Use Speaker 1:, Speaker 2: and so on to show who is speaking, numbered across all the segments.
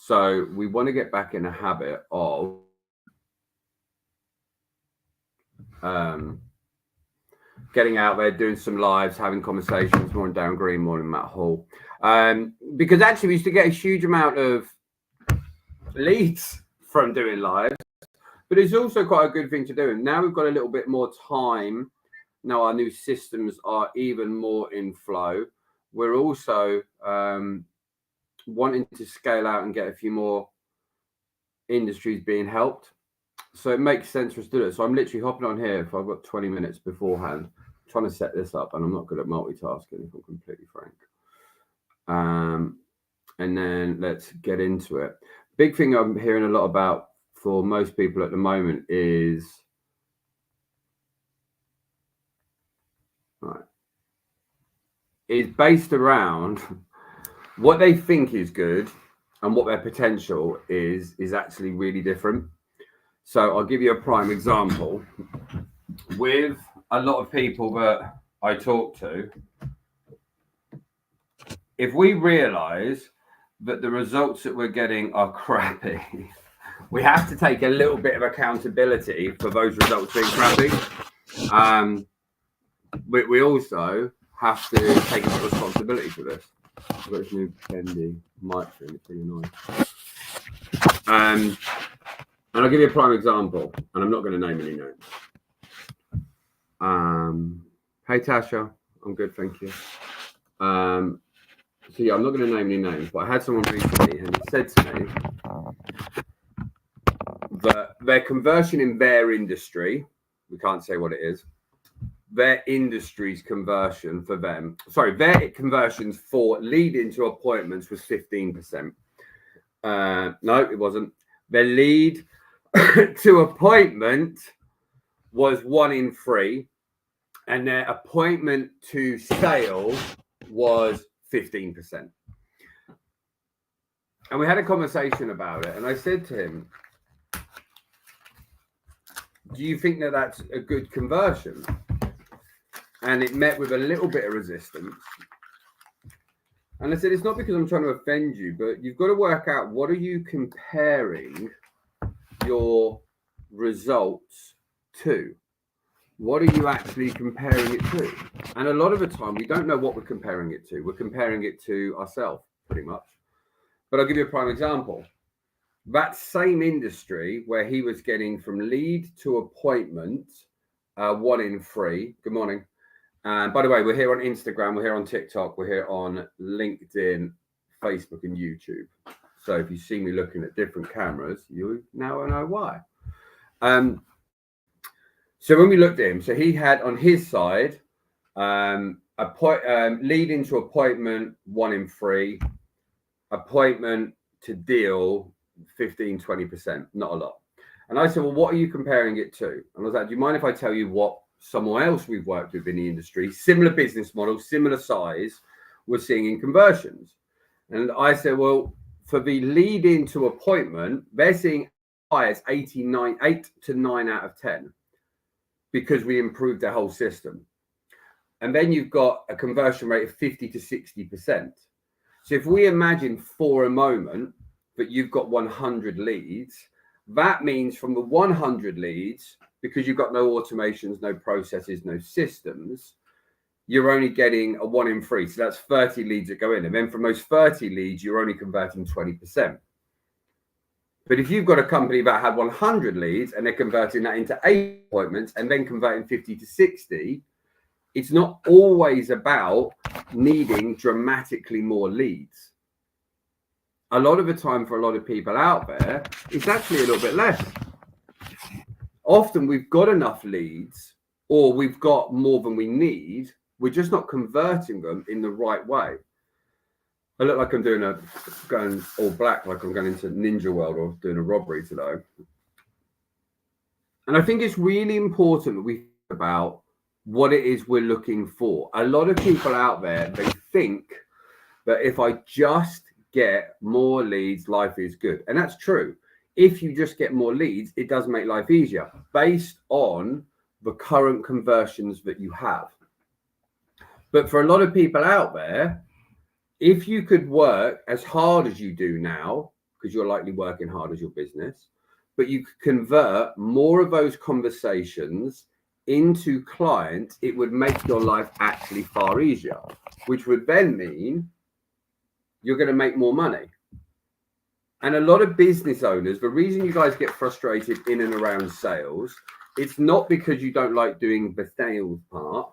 Speaker 1: So we want to get back in a habit of getting out there, doing some lives, having conversations. Morning, Darren Green. Morning, Matt Hall. Because actually, we used to get a huge amount of leads from doing lives, but it's also quite a good thing to do. And now we've got a little bit more time. Now our new systems are even more in flow. We're also wanting to scale out and get a few more industries being helped. So it makes sense for us to do it. So I'm literally hopping on here if I've got 20 minutes beforehand, trying to set this up, and I'm not good at multitasking, if I'm completely frank. And then let's get into it. Big thing I'm hearing a lot about for most people at the moment is based around what they think is good and what their potential is actually really different. So I'll give you a prime example. With a lot of people that I talk to, if we realize that the results that we're getting are crappy, we have to take a little bit of accountability for those results being crappy. We also have to take responsibility for this. I've got this new Bendy mic thing, it's pretty annoying. And I'll give you a prime example, and I'm not going to name any names. Hey Tasha, I'm good, thank you. So yeah, I'm not going to name any names, but I had someone recently and he said to me that their conversion in their industry, we can't say what it is, their industry's conversion for them, their conversions for lead into appointments was 15%. No, it wasn't. Their lead to appointment was 1 in 3, and their appointment to sale was 15%. And we had a conversation about it, and I said to him, do you think that that's a good conversion? And it met with a little bit of resistance. And I said, it's not because I'm trying to offend you, but you've got to work out, what are you comparing your results to? What are you actually comparing it to? And a lot of the time, we don't know what we're comparing it to. We're comparing it to ourselves, pretty much. But I'll give you a prime example. That same industry where he was getting from lead to appointment, 1 in 3. Good morning. And by the way, we're here on Instagram, we're here on TikTok, we're here on LinkedIn, Facebook, and YouTube. So if you see me looking at different cameras, you now know why. So when we looked at him, so he had on his side, lead into appointment 1 in 3, appointment to deal 15-20%, not a lot. And I said, well, what are you comparing it to? And I was like, do you mind if I tell you what someone else we've worked with in the industry, similar business model, similar size, we're seeing in conversions? And I said, well, for the lead into appointment, they're seeing as 8 to 9 out of 10 because we improved their whole system. And then you've got a conversion rate of 50 to 60%. So if we imagine for a moment that you've got 100 leads, that means from the 100 leads, because you've got no automations, no processes, no systems, you're only getting a 1 in 3. So that's 30 leads that go in. And then from those 30 leads, you're only converting 20%. But if you've got a company that had 100 leads and they're converting that into 8 appointments and then converting 50 to 60, it's not always about needing dramatically more leads. A lot of the time for a lot of people out there, it's actually a little bit less. Often we've got enough leads or we've got more than we need. We're just not converting them in the right way. I look like I'm going all black, like I'm going into Ninja World or doing a robbery today. And I think it's really important that we think about what it is we're looking for. A lot of people out there, they think that if I just get more leads, life is good. And that's true. If you just get more leads, it does make life easier based on the current conversions that you have. But for a lot of people out there, if you could work as hard as you do now, because you're likely working hard as your business, but you could convert more of those conversations into clients. It would make your life actually far easier, which would then mean you're going to make more money. And a lot of business owners, the reason you guys get frustrated in and around sales, it's not because you don't like doing the sales part.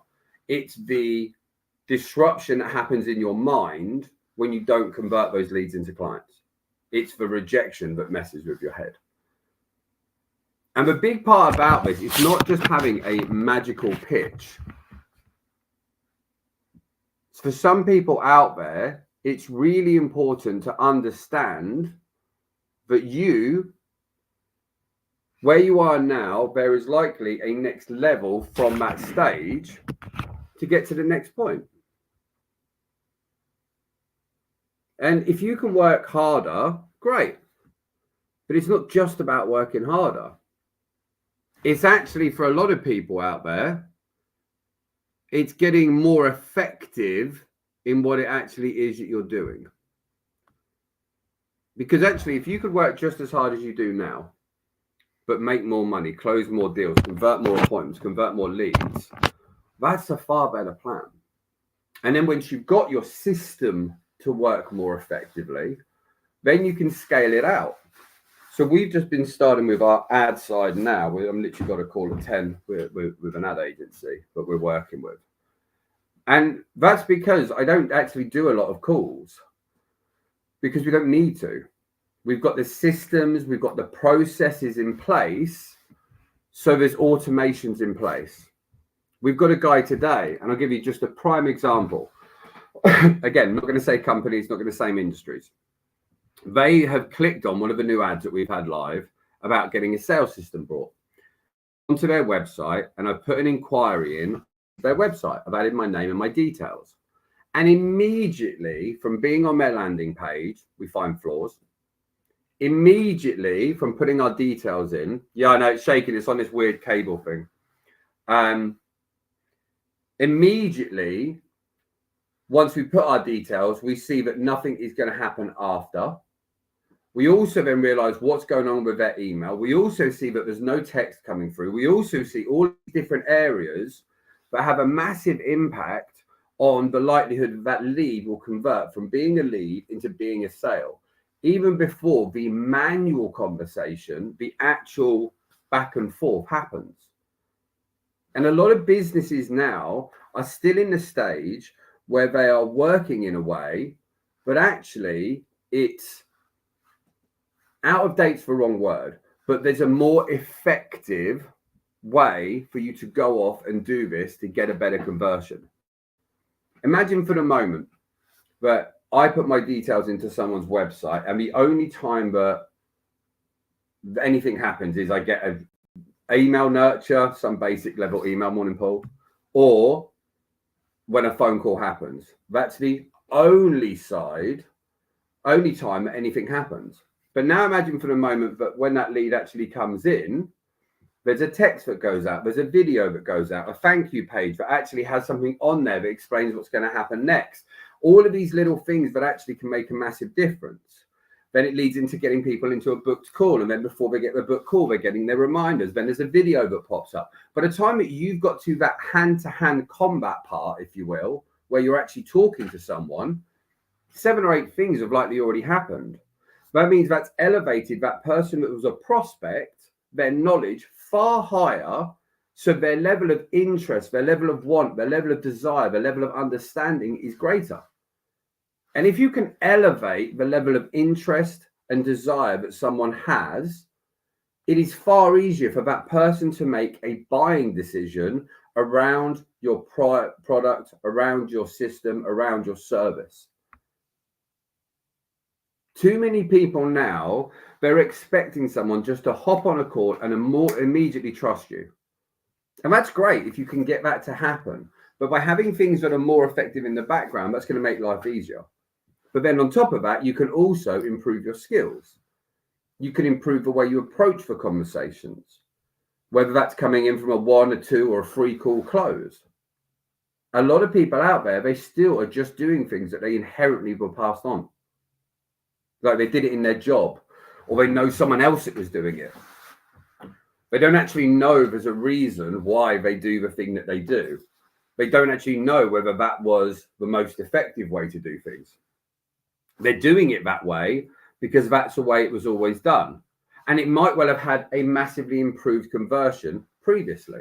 Speaker 1: It's the disruption that happens in your mind when you don't convert those leads into clients. It's the rejection that messes with your head. And the big part about this, it's not just having a magical pitch. For some people out there, it's really important to understand that where you are now, there is likely a next level from that stage to get to the next point. And if you can work harder, great. But it's not just about working harder. It's actually, for a lot of people out there, it's getting more effective in what it actually is that you're doing. Because actually, if you could work just as hard as you do now, but make more money, close more deals, convert more appointments, convert more leads, that's a far better plan. And then once you've got your system to work more effectively, then you can scale it out. So we've just been starting with our ad side now. I'm literally got a call at 10 with an ad agency that we're working with. And that's because I don't actually do a lot of calls, because we don't need to. We've got the systems, we've got the processes in place. So there's automations in place. We've got a guy today, and I'll give you just a prime example. Again, not going to say companies, not going to say industries. They have clicked on one of the new ads that we've had live about getting a sales system brought onto their website, and I've put an inquiry in their website. I've added my name and my details. And immediately from being on their landing page, we find flaws. Immediately from putting our details in, yeah, I know it's shaking, it's on this weird cable thing. Immediately, once we put our details, we see that nothing is going to happen after. We also then realize what's going on with their email. We also see that there's no text coming through. We also see all different areas that have a massive impact on the likelihood that lead will convert from being a lead into being a sale, even before the manual conversation, the actual back and forth happens. And a lot of businesses now are still in the stage where they are working in a way, but actually it's out of date's the wrong word, but there's a more effective way for you to go off and do this to get a better conversion. Imagine for the moment that I put my details into someone's website, and the only time that anything happens is I get an email nurture, some basic level email, morning Paul, or when a phone call happens. That's the only time that anything happens. But now imagine for the moment that when that lead actually comes in, there's a text that goes out, there's a video that goes out, a thank you page that actually has something on there that explains what's going to happen next. All of these little things that actually can make a massive difference. Then it leads into getting people into a booked call. And then before they get the booked call, they're getting their reminders. Then there's a video that pops up. By the time that you've got to that hand-to-hand combat part, if you will, where you're actually talking to someone, 7 or 8 things have likely already happened. That means that's elevated that person that was a prospect, their knowledge far higher. So their level of interest, their level of want, their level of desire, their level of understanding is greater. And if you can elevate the level of interest and desire that someone has, it is far easier for that person to make a buying decision around your product, around your system, around your service. Too many people now, they're expecting someone just to hop on a call and immediately trust you. And that's great if you can get that to happen. But by having things that are more effective in the background, that's going to make life easier. But then on top of that, you can also improve your skills. You can improve the way you approach the conversations, whether that's coming in from a 1, a 2, or a 3 call close. A lot of people out there, they still are just doing things that they inherently were passed on. like they did it in their job, or they know someone else that was doing it. They don't actually know there's a reason why they do the thing that they do. They don't actually know whether that was the most effective way to do things. They're doing it that way because that's the way it was always done. And it might well have had a massively improved conversion previously.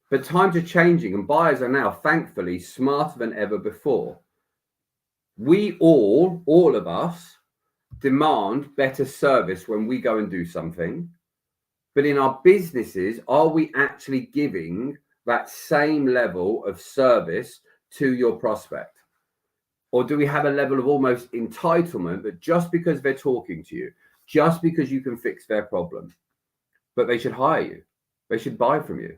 Speaker 1: But times are changing and buyers are now, thankfully, smarter than ever before. We all of us, demand better service when we go and do something. But in our businesses, are we actually giving that same level of service to your prospect? Or do we have a level of almost entitlement that just because they're talking to you, just because you can fix their problem, but they should hire you, they should buy from you?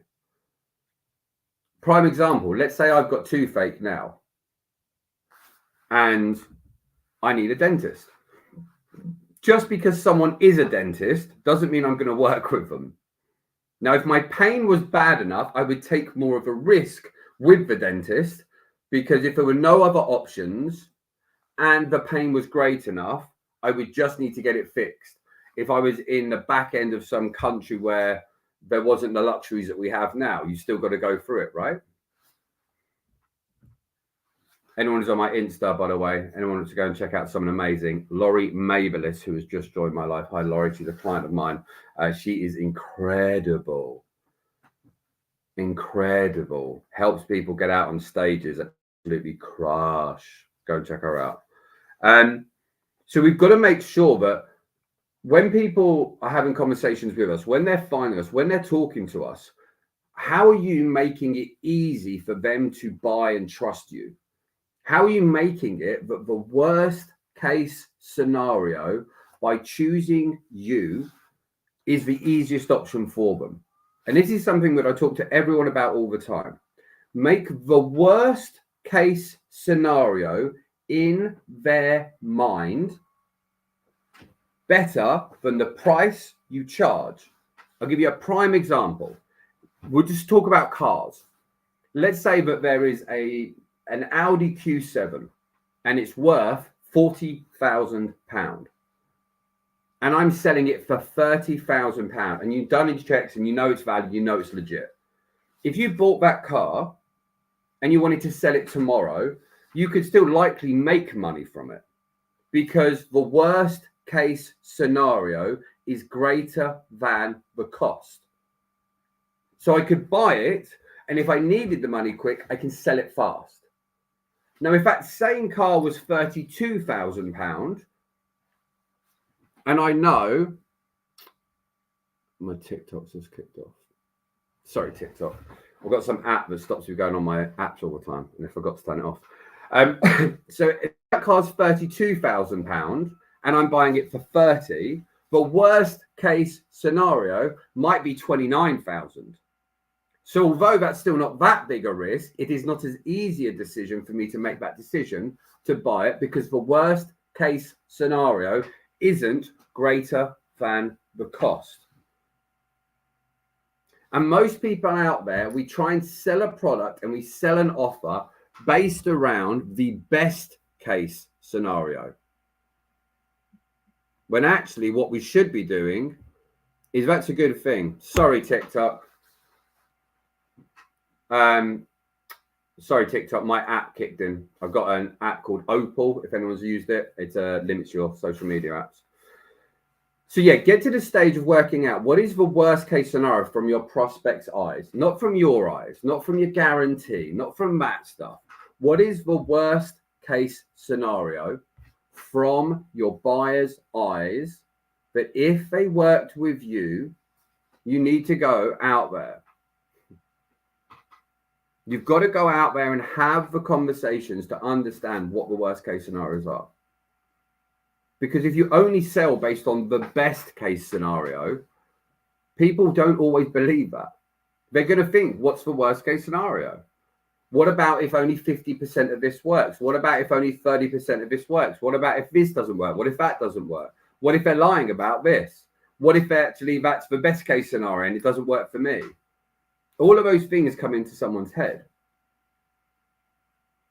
Speaker 1: Prime example, let's say I've got toothache now and I need a dentist. Just because someone is a dentist doesn't mean I'm going to work with them. Now, if my pain was bad enough, I would take more of a risk with the dentist, because if there were no other options and the pain was great enough, I would just need to get it fixed. If I was in the back end of some country where there wasn't the luxuries that we have now, you still got to go through it, right? Anyone who's on my Insta, by the way, anyone wants to go and check out someone amazing, Laurie Mabelis, who has just joined my life. Hi, Laurie. She's a client of mine. She is incredible. Incredible. Helps people get out on stages. Absolutely crush. Go and check her out. So we've got to make sure that when people are having conversations with us, when they're finding us, when they're talking to us, how are you making it easy for them to buy and trust you? How are you making it that the worst case scenario by choosing you is the easiest option for them? And this is something that I talk to everyone about all the time. Make the worst case scenario in their mind better than the price you charge. I'll give you a prime example. We'll just talk about cars. Let's say that there is an Audi Q7 and it's worth £40,000, and I'm selling it for £30,000, and you've done your checks and you know it's valid, you know it's legit. If you bought that car and you wanted to sell it tomorrow, you could still likely make money from it, because the worst case scenario is greater than the cost. So I could buy it, and if I needed the money quick, I can sell it fast. Now, if that same car was £32,000, and I know my TikTok's just kicked off. Sorry, TikTok. I've got some app that stops me going on my apps all the time, and I forgot to turn it off. So if that car's £32,000 and I'm buying it for 30, the worst case scenario might be 29,000. So although that's still not that big a risk, it is not as easy a decision for me to make that decision to buy it, because the worst case scenario isn't greater than the cost. And most people out there, we try and sell a product and we sell an offer based around the best case scenario, when actually what we should be doing is, that's a good thing. Sorry, TikTok. Sorry, TikTok, my app kicked in. I've got an app called Opal, if anyone's used it. It limits your social media apps. So yeah, get to the stage of working out what is the worst case scenario from your prospect's eyes, not from your eyes, not from your guarantee, not from that stuff. What is the worst case scenario from your buyer's eyes that if they worked with you, you need to go out there? You've got to go out there and have the conversations to understand what the worst case scenarios are. Because if you only sell based on the best case scenario, people don't always believe that. They're going to think, what's the worst case scenario? What about if only 50% of this works? What about if only 30% of this works? What about if this doesn't work? What if that doesn't work? What if they're lying about this? What if actually that's the best case scenario and it doesn't work for me? All of those things come into someone's head.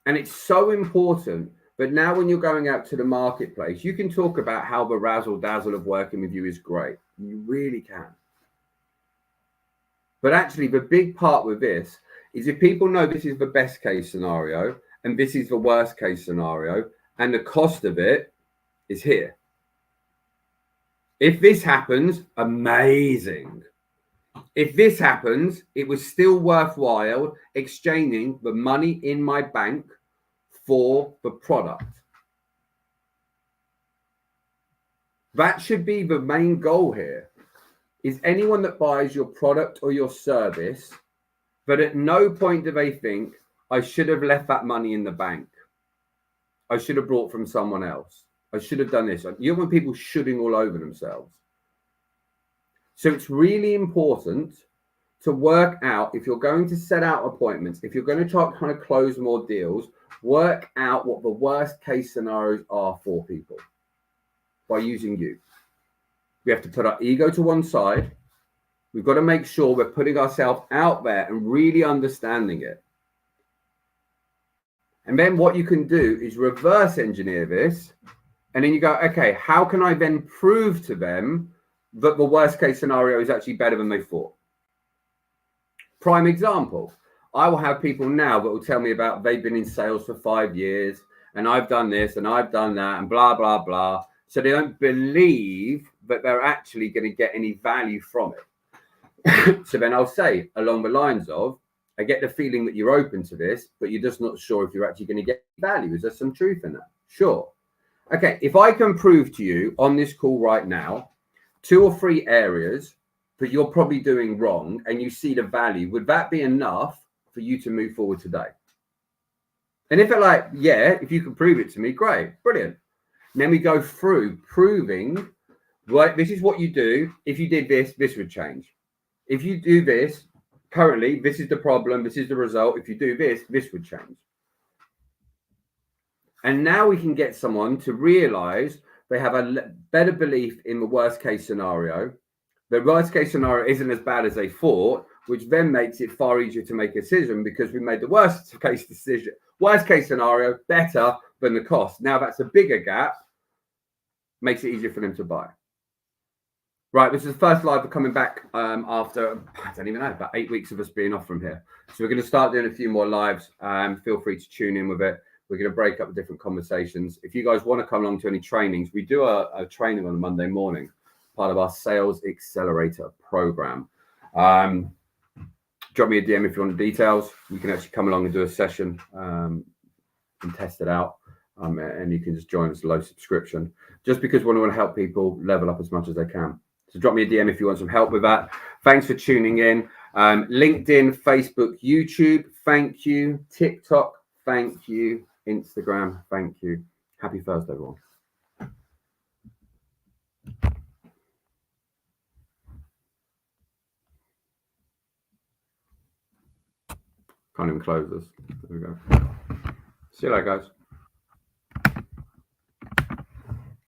Speaker 1: And it's so important But now when you're going out to the marketplace, you can talk about how the razzle dazzle of working with you is great. You really can. But actually, the big part with this is if people know this is the best case scenario and this is the worst case scenario, and the cost of it is here. If this happens, amazing. If this happens, it was still worthwhile exchanging the money in my bank for the product. That should be the main goal here. Is anyone that buys your product or your service, but at no point do they think, I should have left that money in the bank. I should have brought from someone else. I should have done this. You don't want people shooting all over themselves. So it's really important to work out, if you're going to set out appointments, if you're going to try to kind of close more deals, work out what the worst case scenarios are for people by using you. We have to put our ego to one side. We've got to make sure we're putting ourselves out there and really understanding it. And then what you can do is reverse engineer this. And then you go, okay, how can I then prove to them that the worst case scenario is actually better than they thought? Prime example, I will have people now that will tell me about they've been in sales for 5 years and I've done this and I've done that and blah, blah, blah. So they don't believe that they're actually going to get any value from it. So then I'll say along the lines of, I get the feeling that you're open to this, but you're just not sure if you're actually going to get value. Is there some truth in that? Sure. Okay, if I can prove to you on this call right now, 2 or 3 areas that you're probably doing wrong and you see the value, would that be enough for you to move forward today? And if they're like, yeah, if you can prove it to me, great, brilliant. And then we go through proving, right, this is what you do. If you did this, this would change. If you do this, currently, this is the problem, this is the result. If you do this, this would change. And now we can get someone to realize they have a better belief in the worst case scenario. The worst case scenario isn't as bad as they thought, which then makes it far easier to make a decision because we made the worst case scenario better than the cost. Now that's a bigger gap, makes it easier for them to buy. Right, this is the first live we're coming back after, I don't even know, about 8 weeks of us being off from here. So we're going to start doing a few more lives. Feel free to tune in with it. We're going to break up the different conversations. If you guys want to come along to any trainings, we do a training on a Monday morning, part of our Sales Accelerator program. Drop me a DM if you want the details. You can actually come along and do a session and test it out. And you can just join us, low subscription, just because we want to help people level up as much as they can. So drop me a DM if you want some help with that. Thanks for tuning in. LinkedIn, Facebook, YouTube, thank you. TikTok, thank you. Instagram, thank you. Happy Thursday, everyone. Can't even close this. There we go. See you later, guys.